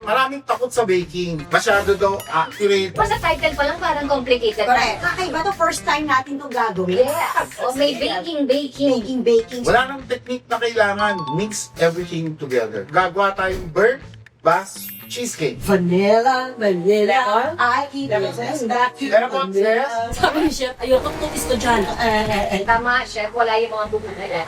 Maraming takot sa baking. Masyado daw accurate. Basta title pa lang parang complicated. Correct. Kakaiba to, first time natin itong gagawin. Yes. O may baking. Baking. Wala nang technique na kailangan. Mix everything together. Gagawa tayong burnt bass cheesecake. Vanilla. I eat Lemon this. zest. Back to Lemon zest. Sabi ni Chef, ayoko kong estudyante. Tama, chef. Wala yung mga buko na yan.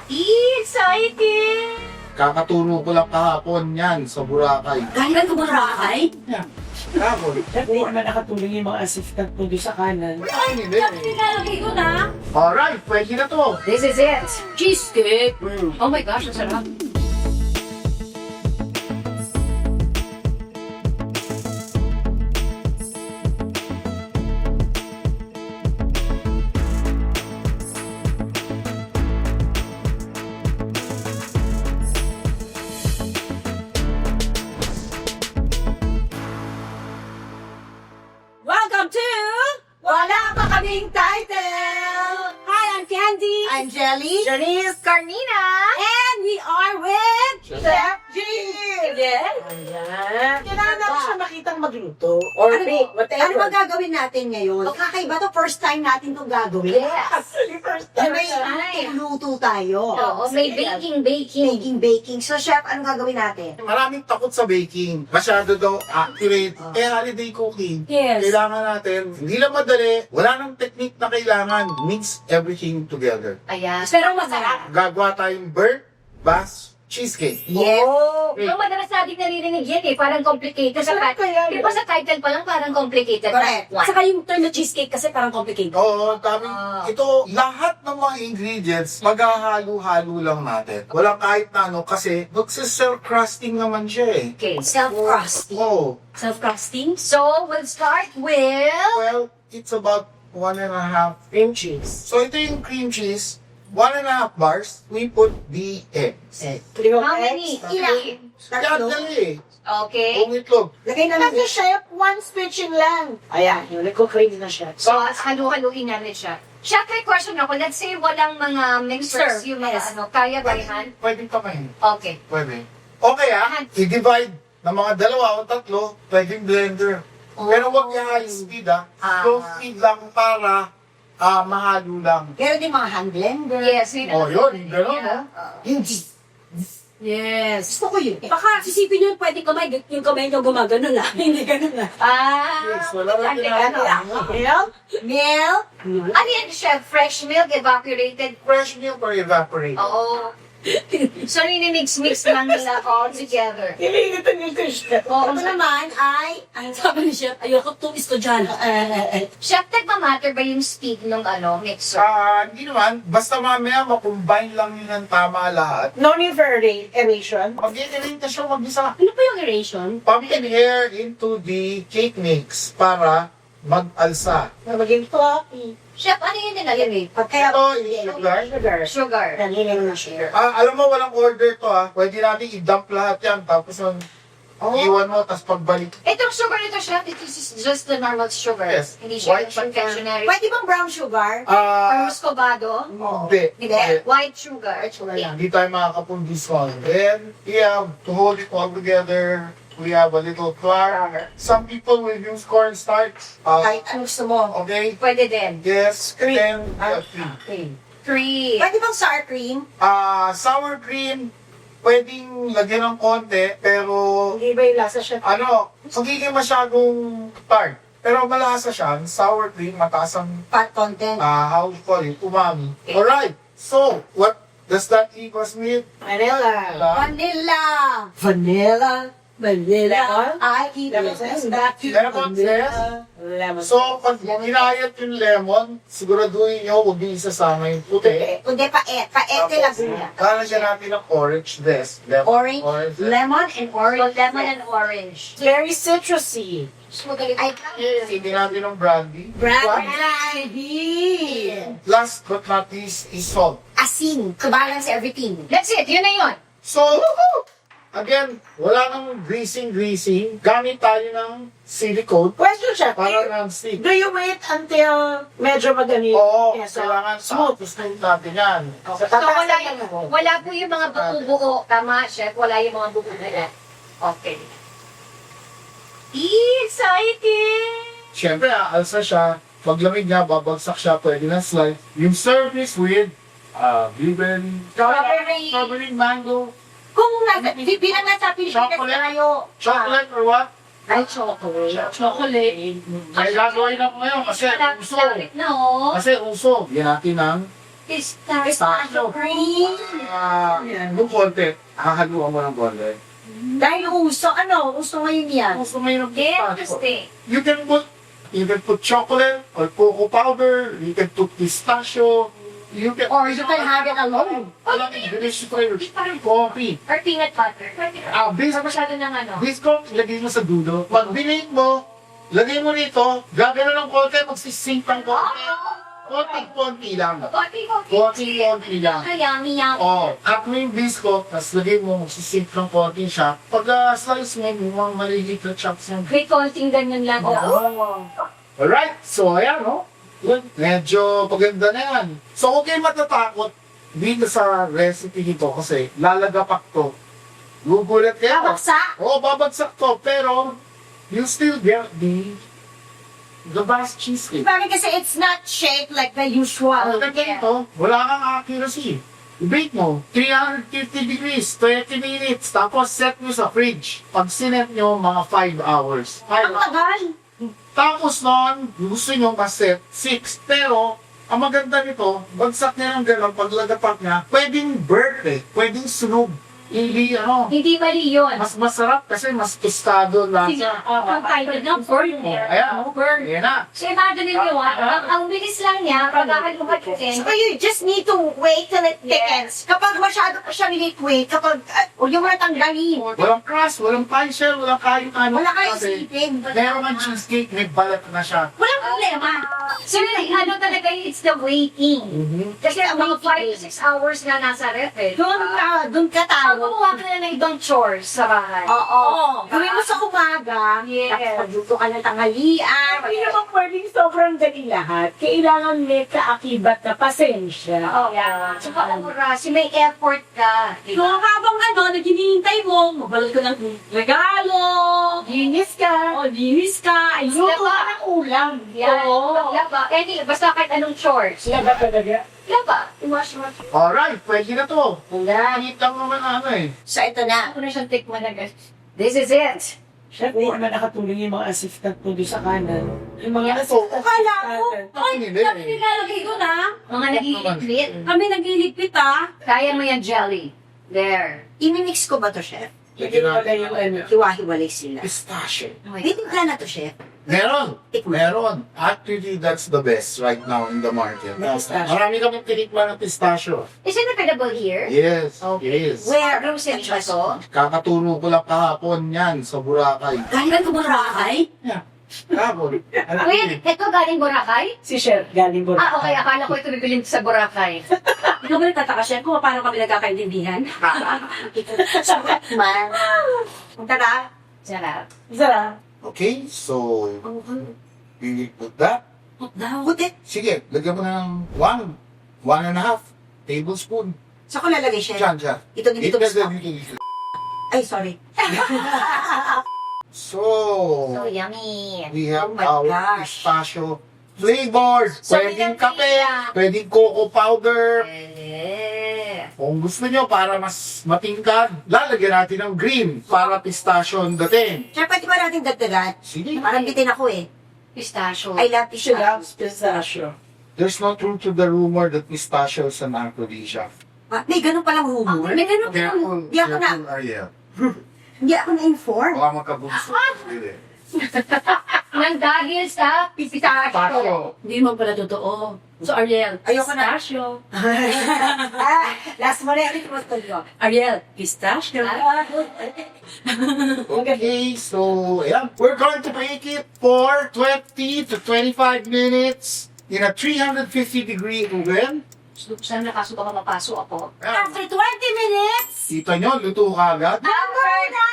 Exciting! Kakaturo ko lang kahapon yan sa Boracay. Galing ko Boracay? Kahapon. Chef, hindi naman nakatulong yung mga assistant ko doon sa kanan. Ay, hindi. Nilalagay ko na. Alright, pwede na to. This is it. Cheesecake. Oh my gosh, ang sarap. Welcome to Wala pa kaming title! Hi, I'm Candy. I'm Jelly. Janice. Carnina! And we are with Chef G! Again. Kailangan natin siya makitang magluto. Or bake, whatever. Ano ba gagawin natin ngayon? O kakaiba to, first time natin itong gagawin. Yes. Actually, first And time may siya. luto tayo. Oo, may baking. Baking. So, Chef, anong gagawin natin? Maraming takot sa baking. Masyado daw accurate. Eh, holiday cooking. Yes. Kailangan natin, hindi lang madali, wala nang technique na kailangan. Mix everything together. Ayan. Pero masarap. Gagawa tayong burnt bass cheesecake. Yes. Oh, yung madalas natin naririnig yan eh, parang complicated. Sa di ba sa title pa lang parang complicated? Correct. Saka yung term na cheesecake kasi parang complicated. Oo, kami, ito, lahat ng mga ingredients, maghahalo-halo lang natin. Walang kahit na ano, kasi magsiself-crusting naman siya eh. Okay, self-crusty. Oo. Self-crusting. So, we'll start with... Well, it's about 1.5 Cream cheese. So ito yung cream cheese, 1.5 bars, we put the eggs. Three How many? Ilan? Kaya Tatlo? dali eh. Okay. Kung itlog. Lagay na lang. Kasi chef, one stitching lang. Ayan, yung nagko-cream na siya. So, halu-haluin namin siya. Siya, may question ako. Let's say walang mga mixers, Mixer, yung mga yes. ano, kaya ba yan? Pwede kamahin. Okay. Pwede. Okay i-divide ng mga dalawa o tatlo, pwedeng blender. Pero wag yung high speed Slow speed lang para mahalo lang. Pero din mga hand blender. Yes. Oh, yun, gano'n, no? Hindi. Yes. Gusto ko yun. Baka isipin nyo pwede yung kamay nyo gumagano na. Hindi ganun na. Yes, wala na Ano? ginagawa. Milk. Milk. Ano yan, chef? Fresh milk, evaporated? Fresh milk or evaporate? Oo. So, mix lang nila all together. Nililitan nito siya. Oo. Ito naman ay... Sabi ni Chef, ayoko kong estudyante. Chef, nagmamatter ba yung speed ng mixer? Hindi naman. Basta mamaya makombine lang yun ng tama lahat. No need for aeration. Mag-i-elate na siya mag-isa. Ano pa yung aeration? Pumping air into the cake mix para mag-alsa. Na maging fluffy. Chef, ano yun nilalagay? Pagkaya... Ito, i-sugar. Sugar. Sugar. Nalilang na sugar. Alam mo, walang order to Pwede natin i-dump lahat yan. Tapos iwan mo, tapos pagbalik. Itong sugar nito, chef, it is just the normal sugar. Yes. Hindi siya White yung confectionery. Pwede bang brown sugar? Or muscovado. Hindi. Hindi. White sugar. Hindi tayo makakapundis one. Then, we have to hold it all together. We have a little flour. Some people will use cornstarch. Kahit ano gusto mo. Okay? Pwede din. Yes. Cream. Then, we have cream. Cream. Pwede bang sour cream? Sour cream, pwedeng lagyan ng konti, pero Hindi ba yung lasa siya? magiging masyadong tart. Pero malasa siya, sour cream, mataas ang, Fat content. how you call it, umami. Alright, so, what does that leave us with? Vanilla. Vanilla. Vanilla. I eat Lemon this. zest. Back to Lemon zest. Lemon. So, pag hinayat yung lemon, siguraduhin nyo, huwag nyo isasama yung puti. Kundi paet. Paete laguna. Lalagyan natin ng orange zest. Orange. Lemon and So, orange. lemon and orange. Very citrusy. Ay, Hindi natin ng brandy. brandy. Last but not least is salt. Asin. To balance everything. That's it. Yun na yun. So, again, wala nang greasing. Gamit tayo ng silicone Question siya. para non-stick. Do you wait until medyo maganit? Oo, Yes, kailangan smooth. smooth natin yan. So, So, wala po yung mga buo-buo. Tama, chef. Wala yung mga buo na yan. Okay. Exciting! Siyempre, aalsa siya. Pag lamig niya, babagsak siya, pwede na slide. Yung service with blueberry, strawberry, mango, Kung bilang nasa Pilipinas Chocolate? tayo. chocolate or what? Ay, chocolate. Chocolate. Ay, gagawin ako ngayon kasi uso. Lapit na, oh. Kasi uso. Yan natin ng Pistachio cream. yung konti. Hahaluan mo ng konti. Dahil uso ngayon yan. Gusto mo yung pistachio. Interesting. You can put chocolate or cocoa powder. You can put pistachio. You can You can have it alone. Walang delicious flavors. Coffee. Or peanut butter. Bis, Masyado ng ano. Bisco, lagay mo sa dulo. Pag binake mo, lagay mo rito, gagano ng konti, magsisink ng konti. Konti lang. Konti lang. Yummy, yummy. Oh, cut mo yung bisco, tapos lagay mo, magsisink ng konti siya. Pag slice mo, may mga maliliit na chops yan. May konting ganyan lang. Alright, so ayan, no? Medyo paganda na yan. So, huwag kayo matatakot dito sa recipe nito kasi lalagapak to. Gugulat kayo. Babagsak? Oo, babagsak to. Pero, you still get the best cheesecake. Bakit kasi it's not shaped like the usual. Ang ganda nito, wala kang accuracy. I-bake mo, 350 degrees, 20 minutes, tapos set nyo sa fridge. Pag sinet nyo, mga 5 hours. 5 Ang hours. tagal. Tapos noon, gusto nyo maset 6. Pero, ang maganda nito, bagsak niya ng gano'n, paglagapak niya, pwedeng burnt pwedeng sunog. Hindi, Hindi mali yun. mas masarap kasi mas tostado lasa. Ang title ng burn Ayan, burn. Ayan na. So imagine nyo, ang bilis lang niya, pagkakalumat din. So you just need to wait till it thickens. Kapag masyado pa siya wait, kapag, huwag yung mga tanggalin. Walang crust, walang pie shell, walang kahit ano. Wala kayong Kasi sipin. meron ng cheesecake, may balat na siya. Walang problema. So ano talaga yun, it's the waiting. Kasi ang mga 5 to 6 hours na nasa ref eh. Doon ka Ang tayo. gumawa ka na ng ibang chores sa bahay. Oo. Gawin mo sa umaga. Yes. Tapos magluto ka ng tanghalian. Hindi naman pwedeng sobrang dali lahat. Kailangan may kaakibat na pasensya. Oh, yeah. Tsaka oras, may effort ka. So, habang naghihintay mo, mabalot ka ng regalo, Linis ka. linis ka, Luto Laba. ka ng ulam. Yan. Oo. Laba. Basta kahit anong chores. Laba talaga. Laba. Iwash. Alright, pwede na to. Hangit lang naman So ito na. Ako na siyang tikman agad. This is it. Siya, hindi naman nakatulong yung mga assistant mo doon sa kanan. Yung mga So, Akala ko. hindi Kami eh. nilalagay ko na. Mga nag-iiklit. Kami nagliligpit Kaya mo yan, jelly. There. Imimix ko ba to, chef? Hindi wala yung ano. Hiwa-hiwalay sila. Pistachio. May timpla na to, chef. Meron. Meron. Actually, that's the best right now in the market. Pistachio. Marami kami tinikman ng pistachio. Is it available here? Yes. Okay. Yes. Where? Grocery ba to? Kakaturo ko lang kahapon yan sa Boracay. Galing ko Boracay? Kahapon. Wait, ito galing Boracay? Si Chef, galing Boracay. Ah, okay. Akala ko ito bibilin sa Boracay. Hindi ka ba nagtataka, Chef, kung paano kami nagkakaintindihan? Sarap man. Tara. Sarap. Zara. Okay, so, we put that. Put it. Sige, lagyan mo ng 1.5 tablespoon. Saan ko lalagay, chef? Diyan. Ito dito. Dito. Ay, sorry. So, So yummy. we have Oh my our gosh. pistachio flavors. So, Pwedeng pinapili kape, lang. pwedeng cocoa powder. Eh. Kung gusto nyo para mas matingkad, lalagyan natin ng green para pistachio ang dating. Chef, pwede ba natin dagdagan? Sige. Parang bitin ako eh. Pistachio. I love She pistachio. loves pistachio. There's no truth to the rumor that pistachio is an aphrodisiac. May ganun palang humor. May ganun pa. Careful, Di ako na. careful, Ariel. Hindi ako na-inform. Baka magkabunso. Really. Nang dahil sa pistachio. Pistachio. Hindi mo pala totoo. So, Ariel, Ayoko na. pistachio. Last mo na ulit mo tuloy. Ariel, pistachio. Okay, so, ayan. We're going to bake it for 20 to 25 minutes in a 350-degree oven. Sana kaso baka mapasok ako. Ayan. After 20 minutes, Kita nyo, luto ka agad. Number na!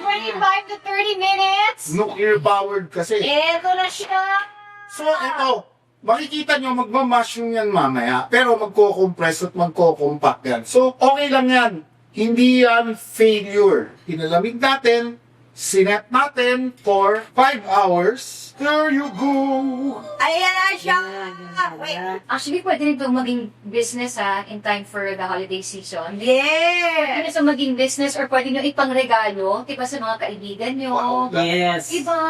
25 to 30 minutes! Nuclear-powered kasi. Ito na siya! So, ito, makikita nyo, magmamash yan mamaya, pero magko-compress at magko-compact yan. So, okay lang yan. Hindi yan failure. Pinalamig natin, sinet natin for 5 hours. There you go! Ayan na siya! Wait. Actually, pwede nito maging business in time for the holiday season. Pwede Yeah! nito maging business or pwede nyo ipangregalo, diba sa mga kaibigan nyo. Wow, Yes. Diba?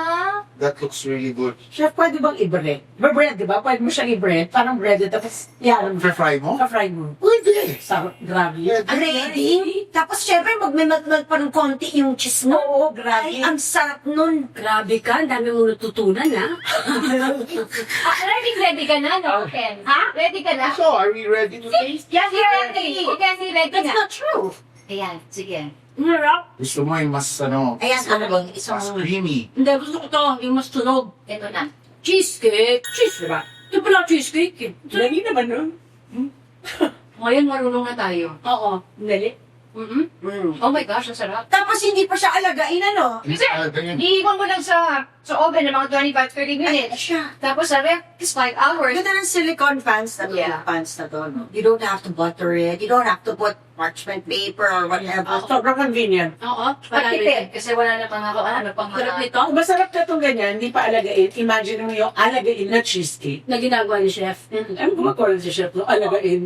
That looks really good. Chef, pwede bang i-bread? Bread, di ba? Pwede mo siyang i-bread. Parang bread, tapos yan. Fry mo? Ka-fry mo. Pwede! Sarap, grabe. Ready? Tapos syempre, magmimagmag pa ng konti yung cheese mo. Oo, grabe. Ay, ang sarap nun. Grabe ka, ang dami mong natutunan, ha? Ready ka na, no, Ken? Ha? Ready ka na? So, are we ready to taste? Yes, ready. Yes, ready That's na. not true. Ayan, sige. Gusto mo yung mas, Ayan, ano ba? Isang... mas creamy. Hindi, gusto ko to, yung mas tunog. Ito na. Cheesecake. Cheese, diba? Ito pala cheesecake. eh. Lagi naman nun. Ngayon, marunong na tayo. Oo. Dali. Oh my gosh, ang sarap. Tapos hindi pa siya alagain, ano? Kasi, Ganyan. iiwan mo lang sa oven ng mga 25-30 Ay, minutes. siya. Tapos sa ref is 5 hours. Ganda ng silicone pans na to. Yeah. Pans na to. No? You don't have to butter it. You don't have to put parchment paper or whatever. Sobrang convenient. Oo. Patipid. Kasi wala na pang ako, ano pang Sarap mga... nito. Masarap na itong ganyan, hindi pa alagain. Imagine mo yung alagain na cheesecake. Na ginagawa ni Chef. Ano gumagawa si chef no? Alagain.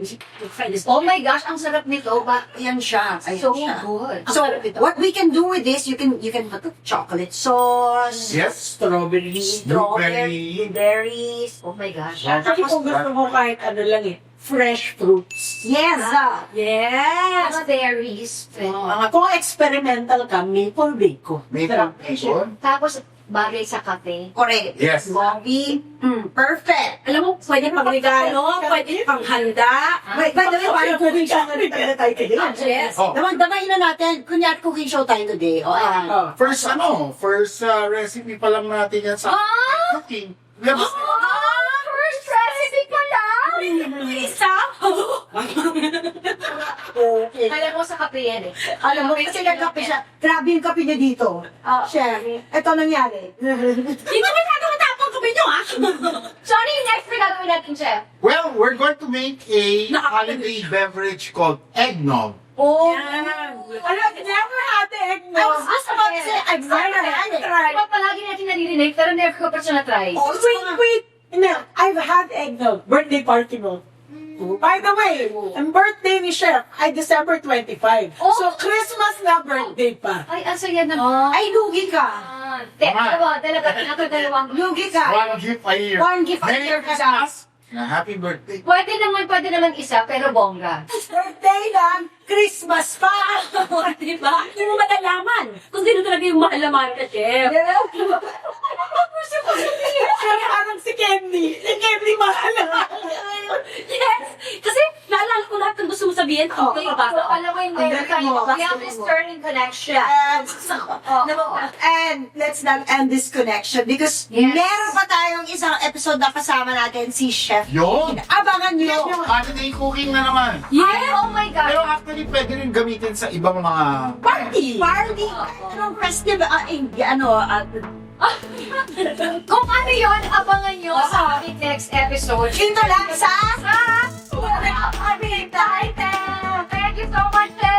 Oh my gosh, ang sarap nito. Ayan siya. Ayan So siya. good. So, what we can do with this, you can put chocolate sauce, Yes. Strawberry. strawberry, berries. Oh my gosh. Kasi kung gusto mo kahit ano lang fresh fruits. Yes. Yes. Mga berries. Kung experimental ka, maple bacon. May Sarap. bacon? Tapos, bagay sa kape. Correct. Yes. Bobby. Perfect. Alam mo, pwede pang regalo, pwede pang handa. Wait, by the way, Kaya paano pwede siya nga rin tayo kayo. Yes. Oh, Damay na natin. Kunyari cooking show tayo today. O, ayan. Oh. first recipe pa lang natin yan sa cooking. We have First recipe pa lang! Isa? Okay. Alam mo sa kape yan eh. Alam mo, kasi nagkape siya. Grabe yung kape niya dito. Chef, ito nangyari. Hindi naman natin matapang kami nyo, ha? So, ano yung next na gagawin natin, Chef? Well, we're going to make a holiday beverage called eggnog. Oh! I've never had the I eggnog. was just about to say, I've never had it. Diba palagi natin naririnig, pero never ko pa siya na-try. Oh, Wait. No, I've had eggnog. Birthday party mo. By the way, ang birthday ni Chef ay December 25. Oh. So, Christmas na birthday pa. Ay, ang saya naman. Ay, lugi ka. Dalawang. Lugi ka. One gift a year. One gift a Merry year. Christmas and a happy birthday. Pwede naman isa, pero bongga. Birthday lang, Christmas pa. Diba? Hindi mo matalaman. Kung sino talaga yung mahalaman ka, Chef. Parang si Candy. Si Candy mahal. Yes! Kasi naalala ko lahat ng gusto mo sabihin. Okay, So, basta. alam mo yung meron tayo. We have this turning connection. And let's not end this connection because Yes. meron pa tayong isang episode na kasama natin si Chef. Yun! Abangan nyo. Holiday cooking na naman. Ay, oh my Pero God. actually, pwede rin gamitin sa ibang mga... Party! Party! Anong festival? Kung ano yun, abangan nyo sa ating next episode. Dito lang sa... Thank you so much, Chef!